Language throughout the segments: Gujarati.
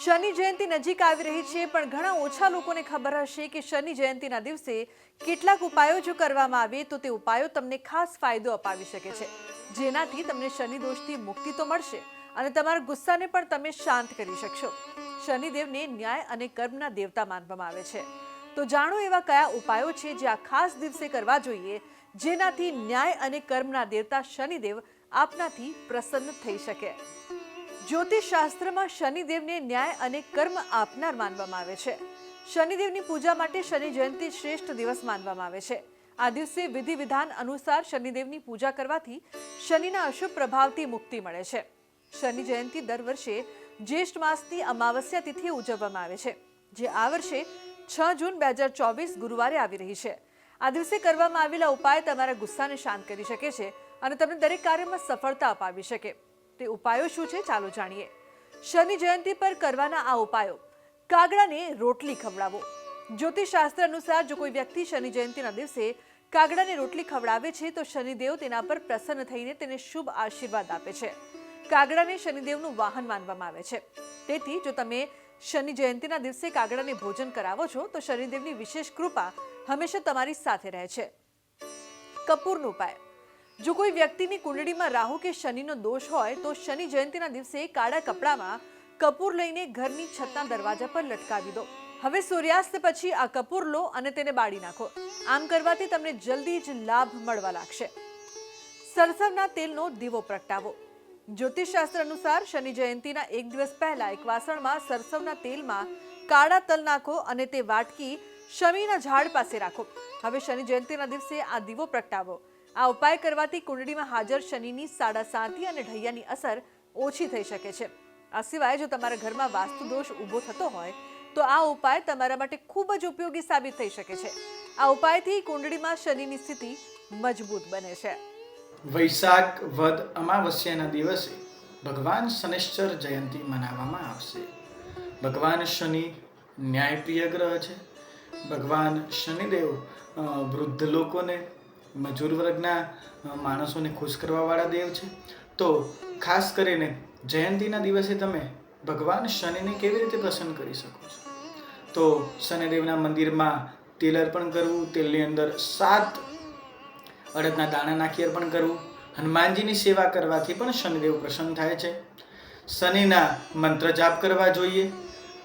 શનિ જયંતિ નજીક આવી રહી છે, પણ ઘણા ઓછા લોકોને ખબર હશે કે શનિ જયંતિના દિવસે કેટલાક ઉપાયો જો કરવામાં આવે તો તે ઉપાયો તમને ખાસ ફાયદો અપાવી શકે છે, જેનાથી તમને શનિ દોષથી મુક્તિ તો મળશે અને તમારા ગુસ્સાને પણ તમે શાંત કરી શકશો. શનિદેવને ન્યાય અને કર્મના દેવતા માનવામાં આવે છે. તો જાણો એવા કયા ઉપાયો છે જે આ ખાસ દિવસે કરવા જોઈએ, જેનાથી ન્યાય અને કર્મના દેવતા શનિદેવ આપનાથી પ્રસન્ન થઈ શકે. જ્યોતિષ શાસ્ત્રમાં શનિદેવને ન્યાય અને કર્મ આપનાર માનવામાં આવે છે. શનિદેવની પૂજા માટે શનિ જયંતિ શ્રેષ્ઠ દિવસ માનવામાં આવે છે. આ દિવસે વિધિ વિધાન અનુસાર શનિદેવની પૂજા કરવાથી શનિના અશુભ પ્રભાવથી મુક્તિ મળે છે. શનિ જયંતિ દર વર્ષે જ્યેષ્ઠ માસની અમાવસ્યા તિથિએ ઉજવવામાં આવે છે, જે આ વર્ષે 6 જૂન 2024 ગુરુવારે આવી રહી છે. આ દિવસે કરવામાં આવેલા ઉપાય તમારા ગુસ્સાને શાંત કરી શકે છે અને તમને દરેક કાર્યમાં સફળતા અપાવી શકે. તે ઉપાયો શું છે, ચાલો જાણીએ. શનિ જયંતિ પર કરવાના આ ઉપાયો. કાગડાને રોટલી ખવડાવો. જ્યોતિષ શાસ્ત્ર અનુસાર જો કોઈ વ્યક્તિ શનિ જયંતિના દિવસે કાગડાને રોટલી ખવડાવે છે તો શનિદેવ તેના પર પ્રસન્ન થઈને તેને શુભ આશીર્વાદ આપે છે. કાગડાને શનિદેવનું વાહન માનવામાં આવે છે. તેથી જો તમે શનિ જયંતિના દિવસે કાગડાને ભોજન કરાવો છો તો શનિદેવની વિશેષ કૃપા હંમેશા તમારી સાથે રહે છે. કપૂરનો ઉપાય. જો કોઈ વ્યક્તિની કુંડળીમાં રાહુ કે શનિનો દોષ હોય તો શનિ જયંતિના દિવસે કાળા કપડામાં કપૂર લઈને ઘરની છતના દરવાજા પર લટકાવી દો. હવે સૂર્યાસ્ત પછી આ કપૂર લો અને તેને બાળી નાખો. આમ કરવાથી તમને જલ્દી જ લાભ મળવા લાગશે. સરસવના તેલનો દીવો પ્રગટાવો. જ્યોતિષ શાસ્ત્ર અનુસાર શનિ જયંતિના એક દિવસ પહેલા એક વાસણમાં સરસવના તેલમાં કાળા તલ નાખો અને તે વાટકી શમીના ઝાડ પાસે રાખો. હવે શનિ જયંતિના દિવસે આ દીવો પ્રગટાવો. આ ઉપાય કરવાથી કુંડળીમાં હાજર શનિની સાડાસાતી અને ઢૈયાની અસર ઓછી થઈ શકે છે. આ સિવાય જો તમારા ઘરમાં વાસ્તુ દોષ ઊભો થતો હોય તો આ ઉપાય તમારા માટે ખૂબ જ ઉપયોગી સાબિત થઈ શકે છે. આ ઉપાયથી કુંડળીમાં શનિની સ્થિતિ મજબૂત બને છે. વૈશાખ વદ અમાવસ્યાના દિવસે ભગવાન શનિશ્ચર જયંતિ મનાવવામાં આવશે. ભગવાન શનિ ન્યાયપ્રિય ગ્રહ છે. ભગવાન શનિદેવ વૃદ્ધ લોકોને, મજૂર વર્ગના માણસોને ખુશ કરવાવાળા દેવ છે. તો ખાસ કરીને જયંતિના દિવસે તમે ભગવાન શનિને કેવી રીતે પ્રસન્ન કરી શકો છો? તો શનિદેવના મંદિરમાં તેલ અર્પણ કરવું, તેલની અંદર 7 અડદના દાણા નાખી અર્પણ કરવું. હનુમાનજીની સેવા કરવાથી પણ શનિદેવ પ્રસન્ન થાય છે. શનિના મંત્ર જાપ કરવા જોઈએ.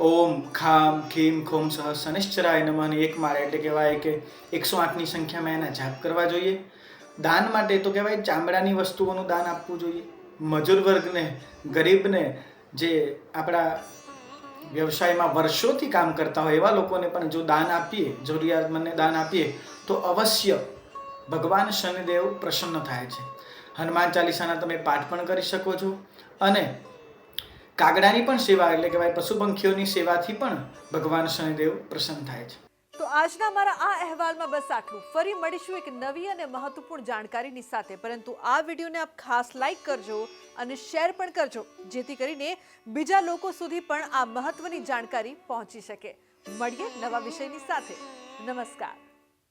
ઓમ ખામ ખીમ ખોમ સહ શનિશ્ચરાય નમઃ એક માળા એટલે કહેવાય કે 108ની સંખ્યામાં એના જાપ કરવા જોઈએ. દાન માટે તો કહેવાય ચામડાની વસ્તુઓનું દાન આપવું જોઈએ. મજૂર વર્ગને, ગરીબને, જે આપણા વ્યવસાયમાં વર્ષોથી કામ કરતા હોય એવા લોકોને પણ જો દાન આપીએ, જરૂરિયાતમંદને દાન આપીએ તો અવશ્ય ભગવાન શનિદેવ પ્રસન્ન થાય છે. હનુમાન ચાલીસાના તમે પાઠ પણ કરી શકો છો અને કાગડાની પણ સેવા એટલે કહેવાય પશુ પંખીઓની સેવાથી પણ ભગવાન શનિદેવ પ્રસન્ન થાય છે. તો આજના મારા આ અહેવાલમાં બસ આટલું. ફરી મળીશું એક નવી અને મહત્વપૂર્ણ જાણકારીની સાથે. પરંતુ આ વિડીયોને આપ ખાસ લાઈક કરજો અને શેર પણ કરજો, જેથી કરીને બીજા લોકો સુધી પણ આ મહત્વની જાણકારી પહોંચી શકે. મળીએ નવા વિષયની સાથે. નમસ્કાર.